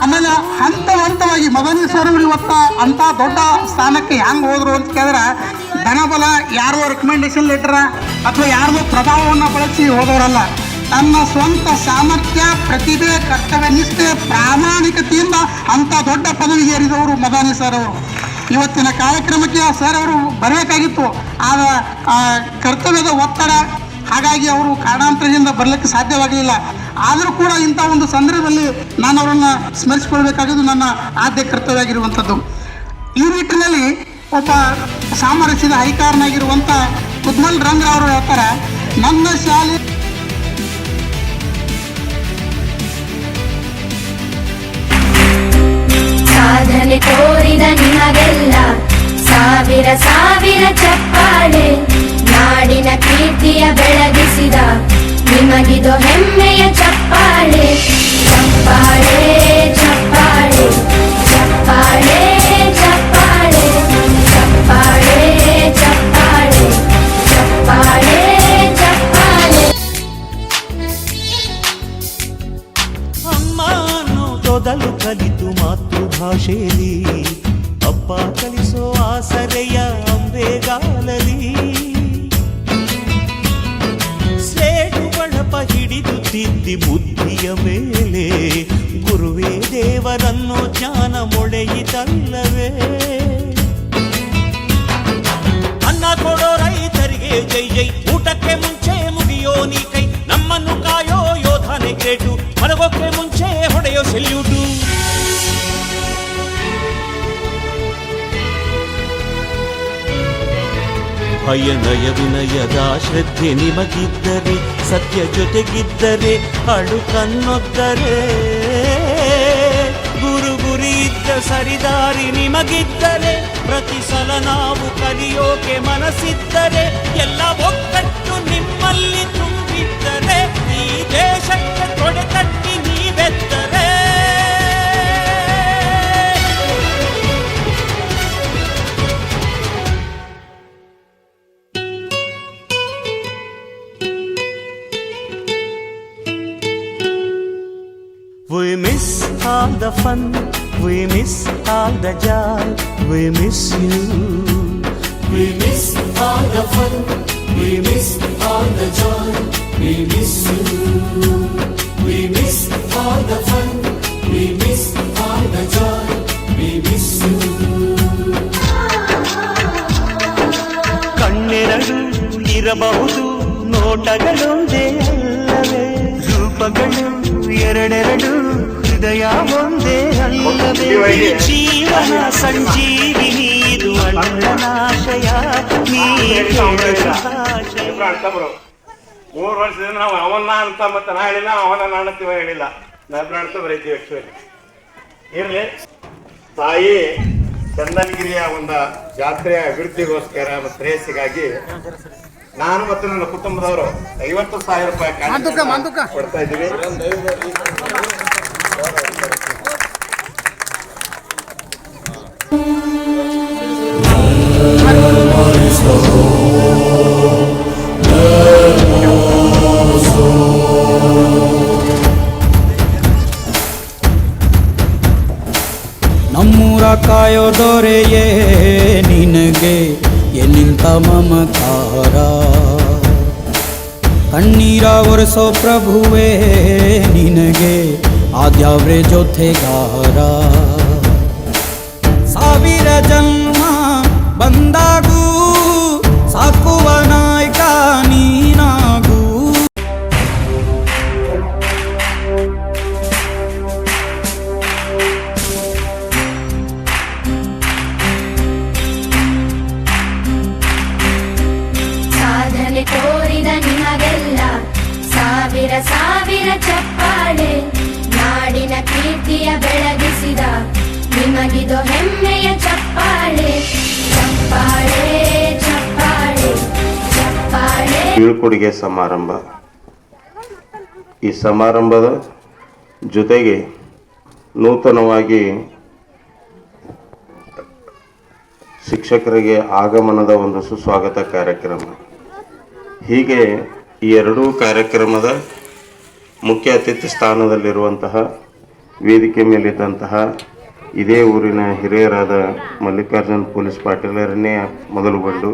ಆಮೇಲೆ ಹಂತವಾಗಿ ಮದಾನೆ ಸರ್ ಅವರು ಇವತ್ತು ಅಂಥ ದೊಡ್ಡ ಸ್ಥಾನಕ್ಕೆ ಹೆಂಗೆ ಹೋದರು ಅಂತ ಕೇಳಿದ್ರೆ, ಧನಬಲ, ಯಾರೋ ರೆಕಮೆಂಡೇಶನ್ ಲೆಟರ ಅಥವಾ ಯಾರ್ದೋ ಪ್ರಭಾವವನ್ನು ಬಳಸಿ ಹೋದವರಲ್ಲ. ತನ್ನ ಸ್ವಂತ ಸಾಮರ್ಥ್ಯ, ಪ್ರತಿಭೆ, ಕರ್ತವ್ಯ ನಿಷ್ಠೆ, ಪ್ರಾಮಾಣಿಕತೆಯಿಂದ ಅಂಥ ದೊಡ್ಡ ಪದವಿಗೆ ಏರಿದವರು ಮದಾನೆ ಸರ್ ಅವರು. ಇವತ್ತಿನ ಕಾರ್ಯಕ್ರಮಕ್ಕೆ ಸರ್ ಅವರು ಬರಬೇಕಾಗಿತ್ತು, ಆದ ಕರ್ತವ್ಯದ ಒತ್ತಡ, ಹಾಗಾಗಿ ಅವರು ಕಾರಣಾಂತರದಿಂದ ಬರಲಿಕ್ಕೆ ಸಾಧ್ಯವಾಗಲಿಲ್ಲ. ಆದರೂ ಕೂಡ ಇಂಥ ಒಂದು ಸಂದರ್ಭದಲ್ಲಿ ನಾನು ಅವರನ್ನು ಸ್ಮರಿಸಿಕೊಳ್ಬೇಕಾಗಿದ್ದು ನನ್ನ ಆದ್ಯ ಕರ್ತವ್ಯ ಆಗಿರುವಂಥದ್ದು. ಈ ನಿಟ್ಟಿನಲ್ಲಿ ಒಬ್ಬ ಸಾಮರಸ್ಯದ ಹೈಕಾರನಾಗಿರುವಂಥ ಕುದ್ಮಲ್ ರಂಗ ಅವರು ಹೇಳ್ತಾರೆ, ನನ್ನ ಶಾಲೆ ಸಾಧನೆ ತೋರಿದ ನಿಮಗೆಲ್ಲ ಸಾವಿರ ಸಾವಿರ ಚಪ್ಪಾಳೆ, ನಾಡಿನ ಕೀರ್ತಿಯ ಬೆಳಗಿಸಿದ ನಿಮಗಿದು ಹೆಮ್ಮೆಯ ಚಪ್ಪಾಳೆ. ಚಪ್ಪಾಳೆ ಚಪ್ಪಾಳೆ ಚಪ್ಪಾಳೆ ಚಪ್ಪಾಳೆ ಚಪ್ಪಾಳೆ ಚಪ್ಪಾಳೆ ಚಪ್ಪಾಳೆ ಚಪ್ಪಾಳೆ. ಅಮ್ಮ ಅನ್ನೋದೊದಲು ಕಲಿತು ಮಾತೃಭಾಷೆಯಲ್ಲಿ, ಅಪ್ಪ ಕಲಿಸೋ ಆಸರೆಯ ಅಂಬೆಗಾಲಲಿ, ಸ್ಲೇಟು ಬಳಪ ಹಿಡಿದು ತಿದ್ದಿ ಬುದ್ಧಿಯ ಮೇಲೆ ಗುರುವೇ ದೇವರನ್ನು ಜ್ಞಾನ ಮೊಳೆಯಿತಲ್ಲವೇ. ಅನ್ನ ಕೊಡೋ ರೈತರಿಗೆ ಜೈ ಜೈ, ಊಟಕ್ಕೆ ಮುಂಚೆ ಮುಗಿಯೋ ನೀ ಕೈ, ನಮ್ಮನ್ನು ಕಾಯೋ ಯೋಧನೆ ಗ್ರೇಟು, ಮಲಗೋಕ್ಕೆ ಮುಂಚೆ ಹೊಡೆಯೋ ಸೆಲ್ಯೂಟು. ಭಯನಯ ವಿನಯದ ಶ್ರದ್ಧೆ ನಿಮಗಿದ್ದರೆ, ಸತ್ಯ ಜೊತೆಗಿದ್ದರೆ, ಅಳುಕನ್ನೊದ್ದರೆ, ಗುರಿ ಇದ್ದ ಸರಿದಾರಿ ನಿಮಗಿದ್ದರೆ, ಪ್ರತಿ ಸಲ ನಾವು ಕಲಿಯೋಕೆ ಮನಸ್ಸಿದ್ದರೆ, ಎಲ್ಲ ಒಗ್ಗಟ್ಟು ನಿಮ್ಮಲ್ಲಿ ತುಂಬಿದ್ದರೆ, ಈ ದೇಶಕ್ಕೆ ತೊಡೆತಟ್ಟಿ ನೀವೆದ್ದರೆ. We miss all the fun, we miss all the joy, we miss you. We miss all the fun, we miss all the joy, we miss you. We miss all the fun, we miss all the joy, we miss you. ಕಣ್ಣೆರಡು ಇರಬಹುದು ನೋಡ ನೋಟಗಳೊಂದೇ ಅಲ್ಲವೇ ರೂಪಗಳು ಎರಡೆರಡು ಹೃದಯ ಒಂದೇ ಅಲ್ಲವೇ ಜೀವನ ಸಂಜೀವಿನಿ ಇದು ಅಣ್ಣನಾಶಯ ನೀ ಆಶಯ 3 ವರ್ಷದಿಂದ ನಾವು ಅವನ್ನ ಅಂತ ಮತ್ತೆ ನಾ ಹೇಳಿಲ್ಲ ಅವನ ನಾಣತ್ತೀವ ಹೇಳಿಲ್ಲ ನಾಬ್ರಾಡ್ತಾ ಬರೀತೀವಿ ಆಕ್ಚುಲಿ ಇರ್ಲಿ. ತಾಯಿ ಚಂದನಗಿರಿಯ ಒಂದು ಜಾತ್ರೆಯ ಅಭಿವೃದ್ಧಿಗೋಸ್ಕರ ಮತ್ತು ರೇಸಿಗಾಗಿ ನಾನು ಮತ್ತು ನನ್ನ ಕುಟುಂಬದವರು 50,000 ರೂಪಾಯಿ ಕೊಡ್ತಾ ಇದ್ದೀವಿ. ನಮ್ಮೂರ ಕಾಯೋ ದೊರೆಯೇ ನಿನಗೆ ಎನ್ನಿಂತ ಮಮಕಾರ, ಕಣ್ಣೀರ ಒರೆಸೋ ಪ್ರಭುವೇ ನಿನಗೆ ಆದ್ಯಾವ್ರೆ ಜೊತೆಗಾರ. ಸಾವಿರ ಜನ್ಮ ಬಂದಾಗೂ ಸಾಕುವ ನಾಯಕ ನೀನಾಗೂ. ಸಾಧನೆ ತೋರಿದ ನಿಮಗೆಲ್ಲ ಸಾವಿರ ಸಾವಿರ ಚಪ್ಪಾಳೆ, ನಾಡಿನ ಕೀರ್ತಿಯ ಬೆಳಗಿಸಿದ ನಿಮಗಿದು ಹೆಮ್ಮೆಯ ಚಪ್ಪಾಳೆ. ಚಪ್ಪಾಳೆ ಚಪ್ಪಾಳೆ ಚಪ್ಪಾಳೆ. ಬೀಳ್ಕೊಡುಗೆ ಸಮಾರಂಭ. ಈ ಸಮಾರಂಭದ ಜೊತೆಗೆ ನೂತನವಾಗಿ ಶಿಕ್ಷಕರಿಗೆ ಆಗಮನದ ಒಂದು ಸುಸ್ವಾಗತ ಕಾರ್ಯಕ್ರಮ. ಹೀಗೆ ಈ ಎರಡೂ ಕಾರ್ಯಕ್ರಮದ ಮುಖ್ಯ ಅತಿಥಿ ಸ್ಥಾನದಲ್ಲಿರುವಂತಹ ವೇದಿಕೆ ಮೇಲಿದ್ದಂತಹ ಇದೇ ಊರಿನ ಹಿರಿಯರಾದ ಮಲ್ಲಿಕಾರ್ಜುನ್ ಪೊಲೀಸ್ ಪಾಟೀಲರನ್ನೇ ಮೊದಲುಗೊಂಡು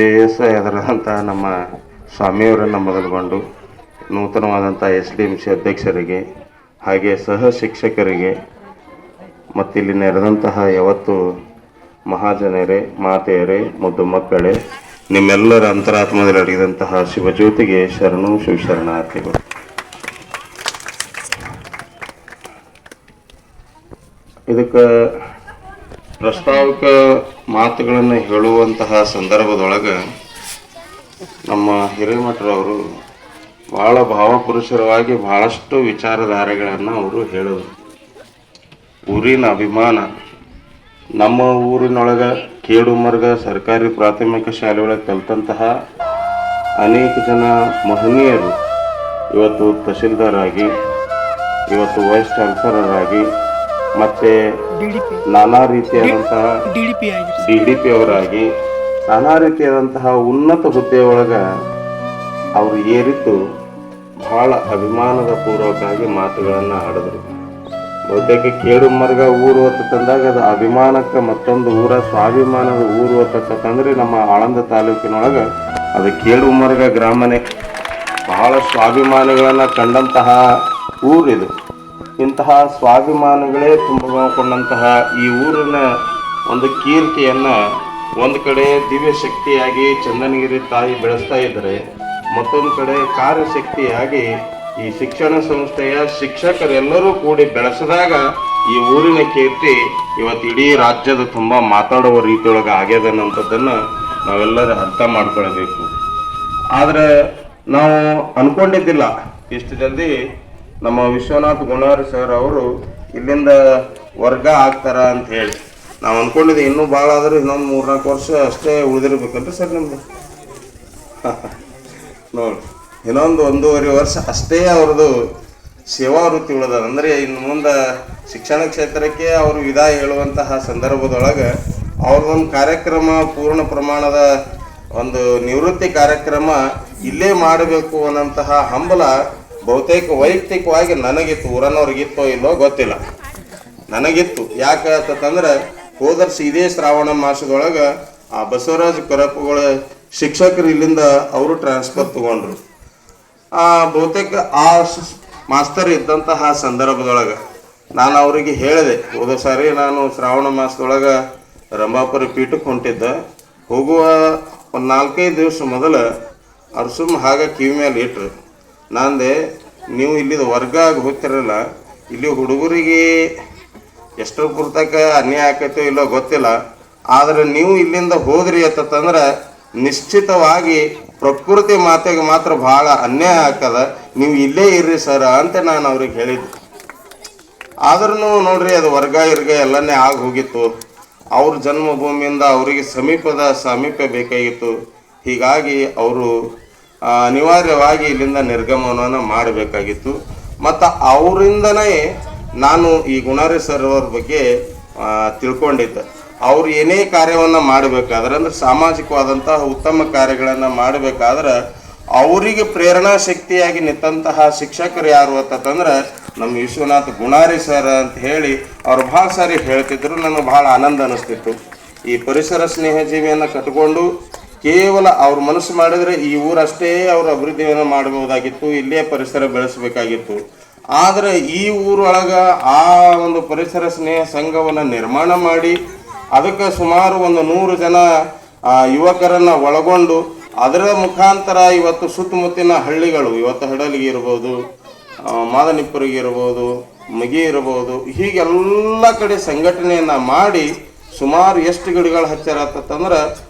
AS ಅದರಂತಹ ನಮ್ಮ ಸ್ವಾಮಿಯವರನ್ನು ಮೊದಲುಗೊಂಡು ನೂತನವಾದಂಥ SDMC ಅಧ್ಯಕ್ಷರಿಗೆ ಹಾಗೆ ಸಹ ಶಿಕ್ಷಕರಿಗೆ ಮತ್ತಿಲ್ಲಿ ನೆರೆದಂತಹ ಯಾವತ್ತು ಮಹಾಜನರೇ, ಮಾತೆಯರೇ, ಮುದ್ದು ಮಕ್ಕಳೇ, ನಿಮ್ಮೆಲ್ಲರ ಅಂತರಾತ್ಮದಲ್ಲಿ ಅಡಗಿದಂತಹ ಶಿವಜ್ಯೋತಿಗೆ ಶರಣು ಶಿವಶರಣಾರ್ಥಿಗಳು. ಇದಕ್ಕೆ ಪ್ರಸ್ತಾವಿಕ ಮಾತುಗಳನ್ನು ಹೇಳುವಂತಹ ಸಂದರ್ಭದೊಳಗೆ ನಮ್ಮ ಹಿರೇಮಠರವರು ಬಹಳ ಭಾವಪುರುಷರವಾಗಿ ಬಹಳಷ್ಟು ವಿಚಾರಧಾರೆಗಳನ್ನು ಅವರು ಹೇಳೋದು. ಊರಿನ ಅಭಿಮಾನ. ನಮ್ಮ ಊರಿನೊಳಗೆ ಕೇಡುಮರ್ಗ ಸರ್ಕಾರಿ ಪ್ರಾಥಮಿಕ ಶಾಲೆಯೊಳಗೆ ಕಲಿತಂತಹ ಅನೇಕ ಜನ ಮಹನೀಯರು ಇವತ್ತು ತಹಶೀಲ್ದಾರ್ ಆಗಿ, ಇವತ್ತು ವೈಸ್ ಚಾನ್ಸಲರ್ ಆಗಿ, ಮತ್ತು ನಾನಾ ರೀತಿಯಾದಂತಹ DDP ಅವರಾಗಿ ನಾನಾ ರೀತಿಯಾದಂತಹ ಉನ್ನತ ಹುದ್ದೆಯೊಳಗೆ ಅವರು ಏರಿದ್ದು ಬಹಳ ಅಭಿಮಾನದ ಪೂರ್ವಕವಾಗಿ ಮಾತುಗಳನ್ನು ಆಡಿದ್ರು. ಬಹುತೇಕ ಕೇಡುಮರ್ಗ ಊರು ಅಂತ ತಂದಾಗ ಅದು ಅಭಿಮಾನಕ್ಕೆ ಮತ್ತೊಂದು ಊರ ಸ್ವಾಭಿಮಾನದ ಊರು ಅಂತಂದ್ರೆ ನಮ್ಮ ಆಳಂದ ತಾಲೂಕಿನೊಳಗೆ ಅದು ಕೇಡುಮರ್ಗ ಗ್ರಾಮನೇ. ಬಹಳ ಸ್ವಾಭಿಮಾನಿಗಳನ್ನು ಕಂಡಂತಹ ಊರಿದು. ಇಂತಹ ಸ್ವಾಭಿಮಾನಗಳೇ ತುಂಬಿಕೊಂಡಂತಹ ಈ ಊರಿನ ಒಂದು ಕೀರ್ತಿಯನ್ನು ಒಂದು ಕಡೆ ದಿವ್ಯ ಶಕ್ತಿಯಾಗಿ ಚಂದನಗಿರಿ ತಾಯಿ ಬೆಳೆಸ್ತಾ ಇದ್ದರೆ, ಮತ್ತೊಂದು ಕಡೆ ಕಾರ್ಯಶಕ್ತಿಯಾಗಿ ಈ ಶಿಕ್ಷಣ ಸಂಸ್ಥೆಯ ಶಿಕ್ಷಕರೆಲ್ಲರೂ ಕೂಡಿ ಬೆಳೆಸಿದಾಗ ಈ ಊರಿನ ಕೀರ್ತಿ ಇವತ್ತು ಇಡೀ ರಾಜ್ಯದ ತುಂಬ ಮಾತಾಡುವ ರೀತಿಯೊಳಗೆ ಆಗ್ಯದ ಅನ್ನೋಂಥದ್ದನ್ನು ನಾವೆಲ್ಲರೂ ಅರ್ಥ ಮಾಡ್ಕೊಳ್ಬೇಕು. ಆದರೆ ನಾವು ಅನ್ಕೊಂಡಿದ್ದಿಲ್ಲ ಇಷ್ಟು ಜಲ್ದಿ ನಮ್ಮ ವಿಶ್ವನಾಥ್ ಗುಣಾರಿ ಸರ್ ಅವರು ಇಲ್ಲಿಂದ ವರ್ಗ ಆಗ್ತಾರ ಅಂತ ಹೇಳಿ. ನಾವು ಅಂದ್ಕೊಂಡಿದ್ದೆ ಇನ್ನೂ ಭಾಳ ಆದ್ರೆ ಇನ್ನೊಂದು 3-4 ವರ್ಷ ಅಷ್ಟೇ ಉಳಿದಿರ್ಬೇಕಂದ್ರೆ ಸರ್ ನಿಮ್ದು. ನೋಡಿ, ಇನ್ನೊಂದು 1.5 ವರ್ಷ ಅಷ್ಟೇ ಅವ್ರದ್ದು ಸೇವಾ ವೃತ್ತಿ ಉಳಿದ. ಅಂದರೆ ಇನ್ನು ಮುಂದೆ ಶಿಕ್ಷಣ ಕ್ಷೇತ್ರಕ್ಕೆ ಅವರು ವಿದಾಯ ಹೇಳುವಂತಹ ಸಂದರ್ಭದೊಳಗೆ ಅವ್ರದ್ದೊಂದು ಕಾರ್ಯಕ್ರಮ, ಪೂರ್ಣ ಪ್ರಮಾಣದ ಒಂದು ನಿವೃತ್ತಿ ಕಾರ್ಯಕ್ರಮ ಇಲ್ಲೇ ಮಾಡಬೇಕು ಅನ್ನೋಂತಹ ಹಂಬಲ ಬಹುತೇಕ ವೈಯಕ್ತಿಕವಾಗಿ ನನಗಿತ್ತು. ಊರನ್ನವ್ರಿಗಿತ್ತೋ ಇಲ್ಲೋ ಗೊತ್ತಿಲ್ಲ, ನನಗಿತ್ತು. ಯಾಕೆ ಅಂತಂದ್ರೆ ಹೋದ ವರ್ಷ ಇದೇ ಶ್ರಾವಣ ಮಾಸದೊಳಗೆ ಆ ಬಸವರಾಜ್ ಕರಪುಗಳ ಶಿಕ್ಷಕರು ಇಲ್ಲಿಂದ ಅವರು ಟ್ರಾನ್ಸ್ಫರ್ ತಗೊಂಡ್ರು. ಬಹುತೇಕ ಆ ಮಾಸ್ತರ್ ಇದ್ದಂತಹ ಸಂದರ್ಭದೊಳಗೆ ನಾನು ಅವರಿಗೆ ಹೇಳಿದೆ, ಹೋದ ಸಾರಿ ನಾನು ಶ್ರಾವಣ ಮಾಸದೊಳಗೆ ರಂಭಾಪುರ ಪೀಠಕ್ಕೆ ಹೊಂಟಿದ್ದೆ. ಹೋಗುವ ಒಂದು 4-5 ದಿವಸ ಮೊದಲು ಅವ್ರು ಸುಮ್ಮ ಹಾಗೆ ಕಿವಿ ಮೇಲೆ ಇಟ್ರು. ನಾಂದೆ ನೀವು ಇಲ್ಲಿದು ವರ್ಗ ಆಗಿ ಹೋಗ್ತಿರಲ್ಲ, ಇಲ್ಲಿ ಹುಡುಗರಿಗೆ ಎಷ್ಟರ ಪುರ್ತಕ ಅನ್ಯಾಯ ಆಕೈತೋ ಇಲ್ಲೋ ಗೊತ್ತಿಲ್ಲ, ಆದರೆ ನೀವು ಇಲ್ಲಿಂದ ಹೋದ್ರಿ ಅಂತಂದ್ರೆ ನಿಶ್ಚಿತವಾಗಿ ಪ್ರಕೃತಿ ಮಾತೆಗೆ ಮಾತ್ರ ಭಾಳ ಅನ್ಯಾಯ ಆಗ್ತದ, ನೀವು ಇಲ್ಲೇ ಇರ್ರಿ ಸರ್ ಅಂತ ನಾನು ಅವ್ರಿಗೆ ಹೇಳಿದ್ದೆ. ಆದ್ರೂ ನೋಡ್ರಿ ಅದು ವರ್ಗ ಇರ್ಗ ಎಲ್ಲನೇ ಆಗಿ ಹೋಗಿತ್ತು. ಅವ್ರ ಜನ್ಮಭೂಮಿಯಿಂದ ಅವರಿಗೆ ಸಾಮೀಪ್ಯ ಬೇಕಾಗಿತ್ತು. ಹೀಗಾಗಿ ಅವರು ಅನಿವಾರ್ಯವಾಗಿ ಇಲ್ಲಿಂದ ನಿರ್ಗಮನವನ್ನು ಮಾಡಬೇಕಾಗಿತ್ತು. ಮತ್ತು ಅವರಿಂದನೇ ನಾನು ಈ ಗುಣಾರಿ ಸರ್ ಅವ್ರ ಬಗ್ಗೆ ತಿಳ್ಕೊಂಡಿದ್ದೆ. ಅವ್ರು ಏನೇ ಕಾರ್ಯವನ್ನು ಮಾಡಬೇಕಾದ್ರೆ ಅಂದ್ರೆ ಸಾಮಾಜಿಕವಾದಂತಹ ಉತ್ತಮ ಕಾರ್ಯಗಳನ್ನು ಮಾಡಬೇಕಾದ್ರೆ ಅವರಿಗೆ ಪ್ರೇರಣಾ ಶಕ್ತಿಯಾಗಿ ನಿಂತಹ ಶಿಕ್ಷಕರು ಯಾರು ಅಂತಂದ್ರೆ ನಮ್ಮ ವಿಶ್ವನಾಥ್ ಗುಣಾರಿ ಸರ್ ಅಂತ ಹೇಳಿ ಅವ್ರು ಭಾಳ ಸಾರಿ ಹೇಳ್ತಿದ್ರು. ನನಗೆ ಭಾಳ ಆನಂದ ಅನ್ನಿಸ್ತಿತ್ತು. ಈ ಪರಿಸರ ಸ್ನೇಹ ಜೀವಿಯನ್ನು ಕಟ್ಕೊಂಡು ಕೇವಲ ಅವ್ರ ಮನಸ್ಸು ಮಾಡಿದರೆ ಈ ಊರಷ್ಟೇ ಅವ್ರ ಅಭಿವೃದ್ಧಿಯನ್ನು ಮಾಡಬಹುದಾಗಿತ್ತು, ಇಲ್ಲೇ ಪರಿಸರ ಬೆಳೆಸಬೇಕಾಗಿತ್ತು. ಆದರೆ ಈ ಊರೊಳಗೆ ಆ ಒಂದು ಪರಿಸರ ಸ್ನೇಹ ಸಂಘವನ್ನು ನಿರ್ಮಾಣ ಮಾಡಿ ಅದಕ್ಕೆ ಸುಮಾರು ಒಂದು 100 ಜನ ಯುವಕರನ್ನು ಒಳಗೊಂಡು ಅದರ ಮುಖಾಂತರ ಇವತ್ತು ಸುತ್ತಮುತ್ತಿನ ಹಳ್ಳಿಗಳು, ಇವತ್ತು ಹಡಲಿಗೆ ಇರ್ಬೋದು, ಮಾದನಿಪ್ಪರಿಗೆ ಇರ್ಬೋದು, ಮಗಿ ಇರ್ಬೋದು, ಹೀಗೆಲ್ಲ ಕಡೆ ಸಂಘಟನೆಯನ್ನು ಮಾಡಿ ಸುಮಾರು ಎಷ್ಟು ಗಿಡಗಳು ಹಚ್ಚಾರ ಅಂತಂದ್ರೆ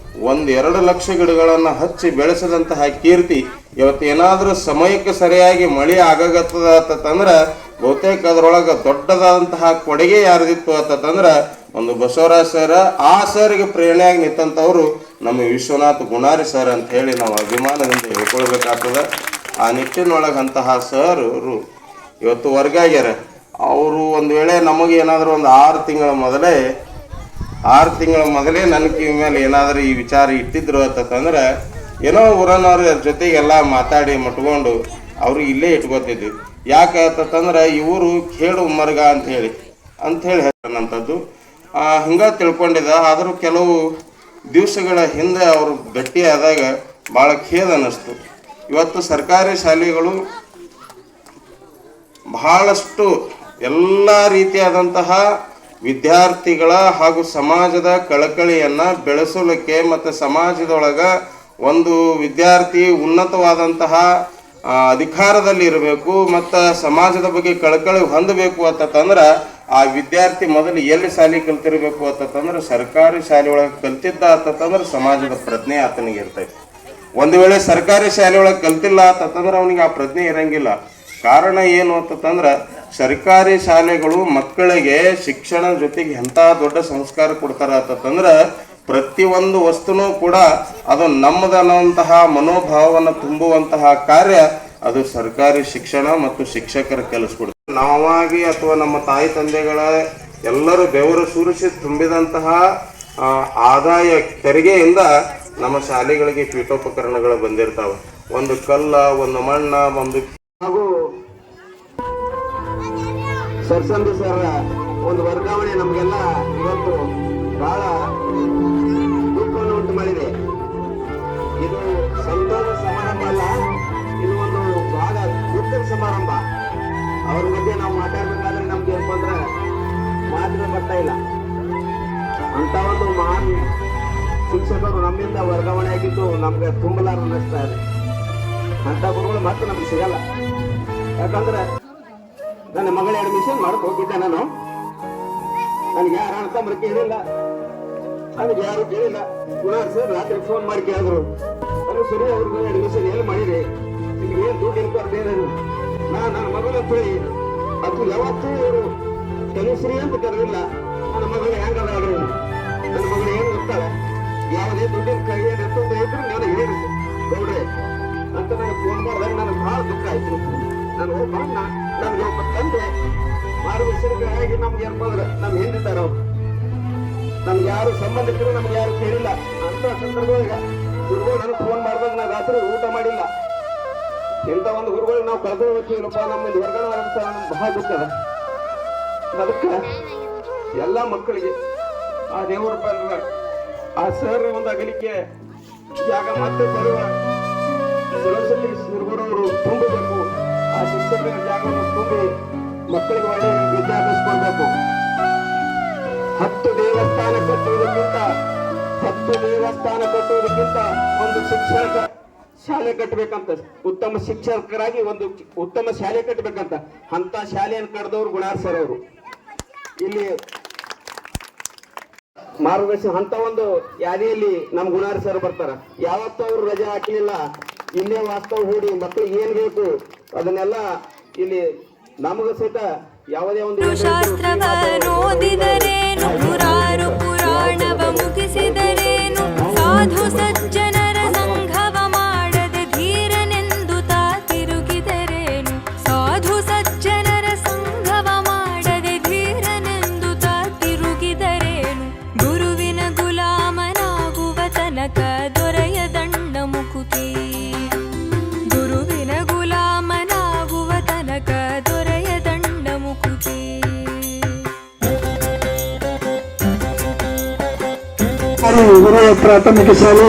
1-2 ಲಕ್ಷ ಗಿಡಗಳನ್ನು ಹಚ್ಚಿ ಬೆಳೆಸಿದಂತಹ ಕೀರ್ತಿ ಇವತ್ತು ಏನಾದರೂ ಸಮಯಕ್ಕೆ ಸರಿಯಾಗಿ ಮಳೆ ಆಗತ್ತದ ಅಂತಂದ್ರೆ ಬಹುತೇಕ ಅದರೊಳಗೆ ದೊಡ್ಡದಾದಂತಹ ಕೊಡುಗೆ ಯಾರ್ದಿತ್ತು ಅಂತಂದ್ರೆ ಒಂದು ಬಸವರಾಜ್ ಸರ್. ಆ ಸರ್ಗೆ ಪ್ರೇರಣೆಯಾಗಿ ನಿಂತಂಥವ್ರು ನಮ್ಮ ವಿಶ್ವನಾಥ್ ಗುಣಾರಿ ಸರ್ ಅಂತ ಹೇಳಿ ನಾವು ಅಭಿಮಾನದಿಂದ ಹೇಳ್ಕೊಳ್ಬೇಕಾಗ್ತದೆ. ಆ ನಿಟ್ಟಿನೊಳಗೆ ಅಂತಹ ಸರ್ ಇವತ್ತು ವರ್ಗ ಆಗ್ಯಾರ. ಅವರು ಒಂದು ವೇಳೆ ನಮಗೆ ಏನಾದರೂ ಒಂದು 6 ತಿಂಗಳ ಮೊದಲೇ ನನ್ನ ಕಿವಿ ಮೇಲೆ ಏನಾದರೂ ಈ ವಿಚಾರ ಇಟ್ಟಿದ್ರು ಅಂತಂದ್ರೆ ಏನೋ ಊರನ್ನವ್ರ ಜೊತೆಗೆಲ್ಲ ಮಾತಾಡಿ ಮಟ್ಕೊಂಡು ಅವ್ರಿಗೆ ಇಲ್ಲೇ ಇಟ್ಕೋತಿದ್ವಿ. ಯಾಕೆ ಅಂತಂದ್ರೆ ಇವರು ಖೇಡು ಮರ್ಗ ಅಂಥೇಳಿ ಹೇಳ್ತಾನಂಥದ್ದು ಹಿಂಗೆ ತಿಳ್ಕೊಂಡಿದ್ದ. ಆದರೂ ಕೆಲವು ದಿವಸಗಳ ಹಿಂದೆ ಅವರು ಭೇಟಿಯಾದಾಗ ಭಾಳ ಖೇದ ಅನ್ನಿಸ್ತು. ಇವತ್ತು ಸರ್ಕಾರಿ ಶಾಲೆಗಳು ಬಹಳಷ್ಟು ಎಲ್ಲ ರೀತಿಯಾದಂತಹ ವಿದ್ಯಾರ್ಥಿಗಳ ಹಾಗೂ ಸಮಾಜದ ಕಳಕಳಿಯನ್ನು ಬೆಳೆಸಲಿಕ್ಕೆ ಮತ್ತು ಸಮಾಜದೊಳಗೆ ಒಂದು ವಿದ್ಯಾರ್ಥಿ ಉನ್ನತವಾದಂತಹ ಅಧಿಕಾರದಲ್ಲಿ ಇರಬೇಕು ಮತ್ತು ಸಮಾಜದ ಬಗ್ಗೆ ಕಳಕಳಿ ಹೊಂದಬೇಕು ಅಂತಂದ್ರೆ ಆ ವಿದ್ಯಾರ್ಥಿ ಮೊದಲು ಎಲ್ಲಿ ಶಾಲೆ ಕಲ್ತಿರ್ಬೇಕು ಅಂತಂದ್ರೆ ಸರ್ಕಾರಿ ಶಾಲೆ ಒಳಗೆ ಕಲ್ತಿದ್ದ ಅಂತಂದ್ರೆ ಸಮಾಜದ ಪ್ರಜ್ಞೆ ಆತನಿಗೆ ಇರ್ತೈತಿ. ಒಂದು ವೇಳೆ ಸರ್ಕಾರಿ ಶಾಲೆ ಒಳಗೆ ಕಲ್ತಿಲ್ಲ ಅಂತಂದ್ರೆ ಅವನಿಗೆ ಆ ಪ್ರಜ್ಞೆ ಇರಂಗಿಲ್ಲ. ಕಾರಣ ಏನು ಅಂತಂದ್ರೆ ಸರ್ಕಾರಿ ಶಾಲೆಗಳು ಮಕ್ಕಳಿಗೆ ಶಿಕ್ಷಣ ಜೊತೆಗೆ ಎಂಥ ದೊಡ್ಡ ಸಂಸ್ಕಾರ ಕೊಡ್ತಾರೆ ಅಂತಂದ್ರೆ ಪ್ರತಿಯೊಂದು ವಸ್ತುನೂ ಕೂಡ ಅದು ನಮ್ಮದನ್ನುವಂತಹ ಮನೋಭಾವವನ್ನು ತುಂಬುವಂತಹ ಕಾರ್ಯ ಅದು ಸರ್ಕಾರಿ ಶಿಕ್ಷಣ ಮತ್ತು ಶಿಕ್ಷಕರ ಕೆಲಸ ಕೊಡ್ತಾರೆ. ನಾವಾಗಿ ಅಥವಾ ನಮ್ಮ ತಾಯಿ ತಂದೆಗಳ ಎಲ್ಲರೂ ಬೆವರು ಸುರಿಸಿ ತುಂಬಿದಂತಹ ಆದಾಯ ತೆರಿಗೆಯಿಂದ ನಮ್ಮ ಶಾಲೆಗಳಿಗೆ ಪೀಠೋಪಕರಣಗಳು ಬಂದಿರ್ತಾವೆ. ಒಂದು ಕಲ್ಲ, ಒಂದು ಮಣ್ಣ, ಒಂದು ಹಾಗೂ ಸರ್ಸಂದು ಸರ್ ಒಂದು ವರ್ಗಾವಣೆ ನಮಗೆಲ್ಲ ಇವತ್ತು ಬಹಳ ದುಃಖವನ್ನು ಉಂಟು ಮಾಡಿದೆ. ಇದು ಸಂತೋಷ ಸಮಾರಂಭ ಅಲ್ಲ, ಇದು ಒಂದು ಬಹಳ ದುಃಖದ ಸಮಾರಂಭ. ಅವ್ರ ಬಗ್ಗೆ ನಾವು ಮಾತಾಡ್ಬೇಕಾದ್ರೆ ನಮ್ಗೆ ಏನಪ್ಪ ಅಂದ್ರೆ ಮಾತ್ರ ಬರ್ತಾ ಇಲ್ಲ. ಅಂತ ಒಂದು ಮಹಾನ್ ಶಿಕ್ಷಕರು ನಮ್ಮಿಂದ ವರ್ಗಾವಣೆ ಆಗಿದ್ದು ನಮ್ಗೆ ತುಂಬಲಾರ ಅನ್ನಿಸ್ತಾ ಇದೆ. ಅಂತ ಗುರುಗಳು ಮತ್ತೆ ನಮ್ಗೆ ಸಿಗಲ್ಲ. ಯಾಕಂದ್ರೆ ನನ್ನ ಮಗಳ ಅಡ್ಮಿಷನ್ ಮಾಡಕ್ ಹೋಗಿದ್ದೆ ನಾನು. ನನಗೆ ಯಾರು ಅಣ್ಣ ಕೇಳಿಲ್ಲ, ನನಗೆ ಯಾರು ಕೇಳಿಲ್ಲ. ಗುಣಾರ್ ಸರ್ ರಾತ್ರಿ ಫೋನ್ ಮಾಡಿ ಕೇಳಿದ್ರು, ಅದು ಸರಿ ಅವ್ರಿಗೆ ಅಡ್ಮಿಷನ್ ಎಲ್ಲಿ ಮಾಡಿರಿ, ನಿಮ್ಗೆ ಏನ್ ದುಡ್ಡು ಇರ್ಬಾರ್ದು ಏನೇನು. ನನ್ನ ಮಗಳ ತಿಳಿ ಅದು ಯಾವತ್ತೂ ಇವರು ತನುಶ್ರೀ ಅಂತ ಕರೆದಿಲ್ಲ. ನನ್ನ ಮಗಳು ಹೆಂಗಲ್ಲ ಆದ್ರು, ನನ್ನ ಮಗಳು ಏನ್ ಗೊತ್ತಾಳೆ, ಯಾವುದೇ ದುಡ್ಡಿನ ಕೈ ಏನಿರ್ತಂತ ಇದ್ರು ನನಗೆ ಹೇಳಿ ಗೌಡ್ರೆ ಅಂತ ನನಗೆ ಫೋನ್ ಮಾಡಿದಾಗ ನನಗೆ ಬಹಳ ದುಃಖ ಆಯ್ತು. ನಾನು ಒಬ್ಬ ನಮ್ಗೆ ಒಬ್ಬ ತಂದೆ ಮಾರ್ಗದರ್ಶನಕ್ಕಾಗಿ ನಮ್ಗೆ ಏನಪ್ಪ ಅಂದ್ರೆ ನಮ್ಗೆ ಹಿಂದಿದ್ದಾರೆ ಅವ್ರು. ನಮ್ಗೆ ಯಾರು ಸಂಬಂಧಿಕರು ನಮ್ಗೆ ಯಾರು ಕೇಳಿಲ್ಲ. ಅಂತ ಸಂದರ್ಭದಾಗ ಗುರುಗಳು ನನಗೆ ಫೋನ್ ಮಾಡಿದಾಗ ನಾನು ರಾತ್ರಿ ಊಟ ಮಾಡಿಲ್ಲ. ಇಂಥ ಒಂದು ಗುರುಗಳು ನಾವು ಕಳೆದು ಹೋಗ್ತೀವಪ್ಪ, ನಮ್ಮಿಂದ ವರ್ಗಾವಣೆ ಅಂತ ಬಹಳ ದುಃಖ ಅದ. ಅದಕ್ಕೆ ಎಲ್ಲ ಮಕ್ಕಳಿಗೆ ಆ ದೇವರ ಬಂದ ಆ ಸರ್ ಒಂದು ಅಗಲಿಕೆ ಜಾಗ ಮತ್ತೆ ಬರುವ ಸರಸ್ವತಿ ಗುರುಗಳವರು ತುಂಬಬೇಕು. ಆ ಶಿಕ್ಷಕರ ಜಾಗವನ್ನು ತುಂಬಿ ಮಕ್ಕಳಿಗೆ ಒಳ್ಳೆ ವಿದ್ಯಾಭ್ಯಾಸ ಕೊಡಬೇಕು. 10 ದೇವಸ್ಥಾನ ಕಟ್ಟುವುದಕ್ಕಿಂತ ಒಂದು ಶಾಲೆ ಕಟ್ಟಬೇಕಂತ, ಉತ್ತಮ ಶಿಕ್ಷಕರಾಗಿ ಒಂದು ಉತ್ತಮ ಶಾಲೆ ಕಟ್ಟಬೇಕಂತ ಅಂತ ಶಾಲೆಯನ್ನು ಕಟ್ಟಿದವರು ಗುಣಾರ್ ಸರ್ ಅವರು. ಇಲ್ಲಿ ಮಾರ್ಗದರ್ಶನ ಅಂತ ಒಂದು ಯಾದಿಯಲ್ಲಿ ನಮ್ ಗುಣಾರ್ ಸರ್ ಬರ್ತಾರ. ಯಾವತ್ತೂ ಅವರು ರಜೆ ಹಾಕಲಿಲ್ಲ, ಇಲ್ಲೇ ವಾಸ್ತವ ಹೂಡಿ ಮಕ್ಕಳಿಗೆ ಏನ್ ಬೇಕು ಅದನ್ನೆಲ್ಲ ಇಲ್ಲಿ ನಮಗ ಸಹಿತ ಯಾವುದೇ ಒಂದು ಶಾಸ್ತ್ರವನ್ನೋದಿದರೇನು ನೂರಾರು ಪುರಾಣವ ಮುಗಿಸಿದರೇನು ಸಾಧು ಸಜ್ಜನರ ಸಂಘವ ಮಾಡದೆ ಧೀರನೆಂದು ತಾ ತಿರುಗಿದರೇನು ಸಾಧು ಸಜ್ಜನರ ಸಂಘವ ಮಾಡದೆ ಧೀರನೆಂದು ತಾ ತಿರುಗಿದರೇನು ಗುರುವಿನ ಗುಲಾಮನಾಗುವ ತನಕ ದೊರೆಯ ದಂಡ ಮುಕುತಿ ಗುರುವಿನ ಗುಲಾಮನಾಗುವ ತನಕ ದೊರೆಯ ದಂಡ ಮುಕುತಿ. ಹಿರಿಯ ಪ್ರಾಥಮಿಕ ಶಾಲೆ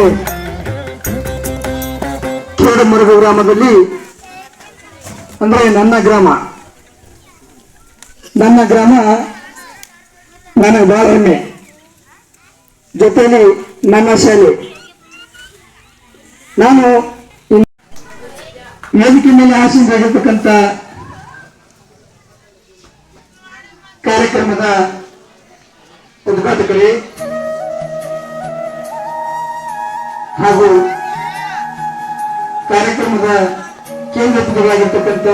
ಕೇಡಮರುಗು ಗ್ರಾಮದಲ್ಲಿ, ಅಂದ್ರೆ ನನ್ನ ಗ್ರಾಮ ನನಗೆ ಬಹಳ ಹೆಮ್ಮೆ. ಜೊತೆಯಲ್ಲಿ ನನ್ನ ಶಾಲೆ, ನಾನು ವೇದಿಕೆ ಮೇಲೆ ಆಸೀನರಾಗಿರ್ತಕ್ಕಂಥ ಕಾರ್ಯಕ್ರಮದ ಉದ್ಘಾಟಕರೇ ಹಾಗೂ ಕಾರ್ಯಕ್ರಮದ ಕೇಂದ್ರ ಬಿಂದುಗಳಾಗಿರ್ತಕ್ಕಂಥ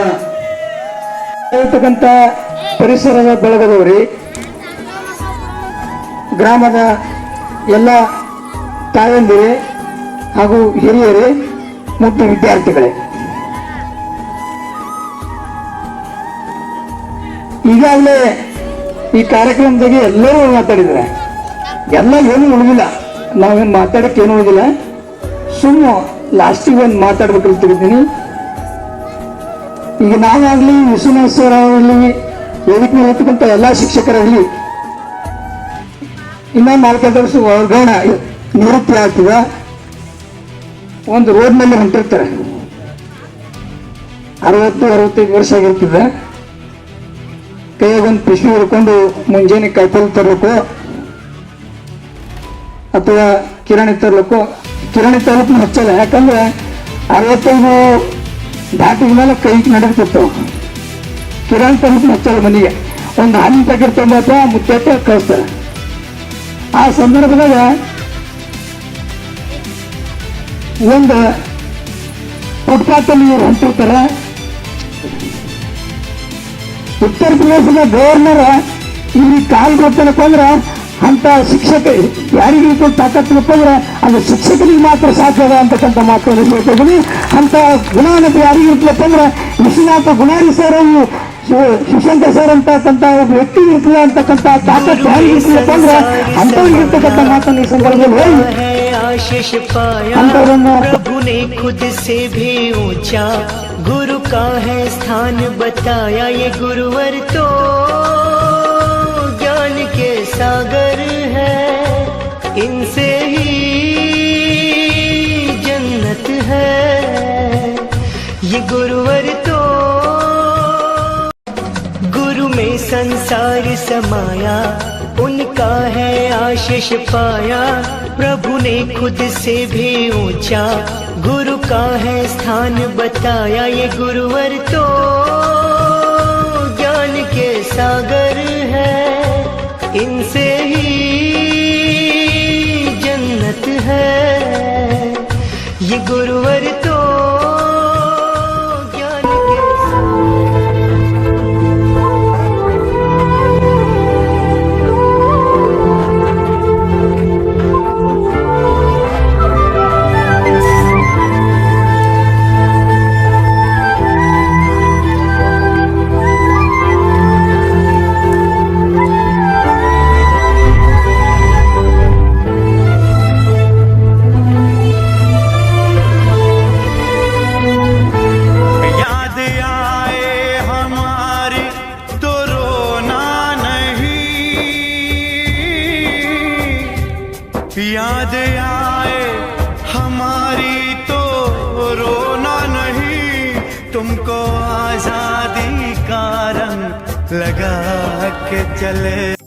ಪರಿಸರದ ಬಳಗದವರೇ, ಗ್ರಾಮದ ಎಲ್ಲ ತಾಯಂದಿರೇ ಹಾಗೂ ಹಿರಿಯರೇ ಮತ್ತು ವಿದ್ಯಾರ್ಥಿಗಳೇ, ಈಗಾಗಲೇ ಈ ಕಾರ್ಯಕ್ರಮದಾಗೆ ಎಲ್ಲರೂ ಮಾತಾಡಿದ್ದಾರೆ. ಎಲ್ಲ ಏನು ಉಳಿದಿಲ್ಲ, ನಾವೇನು ಮಾತಾಡಕ್ಕೆ ಏನು ಉಳಿದಿಲ್ಲ. ಸುಮ್ಮ ಲಾಸ್ಟಿಗೆ ಒಂದು ಮಾತಾಡ್ಬೇಕಂತ ತಿಳ್ತೀನಿ. ಈಗ ನಾವಾಗಲಿ ವಿಶ್ವನಾಥ್ ಆಗಲಿ ವೇದಿಕೆ ಮೇಲೆ ಇರ್ತಕ್ಕಂಥ ಎಲ್ಲ ಶಿಕ್ಷಕರಾಗಲಿ ಇನ್ನೊಂದು 4-5 ವರ್ಷ ವರ್ಗಾವಣೆ ನಿವೃತ್ತಿ ಆಗ್ತದ. ಒಂದು ರೋಡ್ ಮೇಲೆ ಹೊಂಟಿರ್ತಾರೆ, 60-65 ವರ್ಷ ಆಗಿರ್ತದೆ. ಕೈಯಾಗ ಒಂದು ಪಿಶ್ವಿ ಹಿಡ್ಕೊಂಡು ಮುಂಜಾನೆ ಕಾಯಿಪಲ್ಲೆ ತರಬೇಕು ಅಥವಾ ಕಿರಾಣಿ ತರಬೇಕು ಹಚ್ಚಲ್ಲ. ಯಾಕಂದ್ರೆ 65 ದಾಟಿದ ಮೇಲೆ ಕೈ ನಡೆದಿರ್ತಾವ. ಕಿರಾಣಿ ತರಲಿಕ್ಕೆ ಹಚ್ಚಲ್ಲ. ಮನೆಗೆ ಒಂದು ಹಾಲಿನ ಪ್ಯಾಕೆಟ್ ತೊಗೊಂಬತ್ತ ಮುತ್ತೈತೆ ಕಳಿಸ್ತಾರೆ. ಆ ಸಂದರ್ಭದಾಗ ಒಂದು ಫುಟ್ಪಾತಲ್ಲಿ ಇವ್ರು ಹೊಂಟಿರ್ತಾರೆ. ಉತ್ತರ ಪ್ರದೇಶದ ಗವರ್ನರ್ ಇಲ್ಲಿ ಕಾಲು ಗೊತ್ತನಕ್ಕಂದ್ರೆ ಅಂತ ಶಿಕ್ಷಕ ಯಾರಿಗೂ ತಾಕತ್ತಂದ್ರೆ ಅದು ಶಿಕ್ಷಕರಿಗೆ ಮಾತ್ರ ಸಾಧ್ಯ ಅಂತಕ್ಕಂಥ ಮಾತನ್ನು ಹೇಳ್ತಿದ್ದೀನಿ. ಅಂತ ಗುಣಾನತೆ ಯಾರಿಗೆ ಇರ್ತಪ್ಪ ಅಂದ್ರೆ ವಿಶ್ವನಾಥ ಗುಣಾರಿ ಸರ್ ಅವರು ಶಿವಶಂಕರ್ ಸರ್ ಅಂತಕ್ಕಂಥ ಒಬ್ಬ ವ್ಯಕ್ತಿ ಇರ್ತದೆ ಅಂತಕ್ಕಂಥ ತಾಕತ್ತು ಯಾರಿಗೆ ಇರ್ತದಪ್ಪ ಅಂದ್ರೆ ಅಂತವ್ರಿಗೆ ಇರ್ತಕ್ಕಂಥ ಮಾತನ್ನು ಈ ಸಂದರ್ಭದಲ್ಲಿ ಹೇಳಿ ಅಂತವರನ್ನು गुरु का है स्थान बताया ये गुरुवर तो ज्ञान के सागर है, इनसे ही जन्नत है ये गुरुवर तो गुरु में संसार समाया उनका है आशीष पाया प्रभु ने खुद से भी ऊंचा गुरु का है स्थान बताया ये गुरुवर तो ज्ञान के सागर है, इनसे ही जन्नत है ये गुरुवर तो ज्ञान के याद आए हमारी तो रोना नहीं, तुमको आजादी का रंग लगा के चले।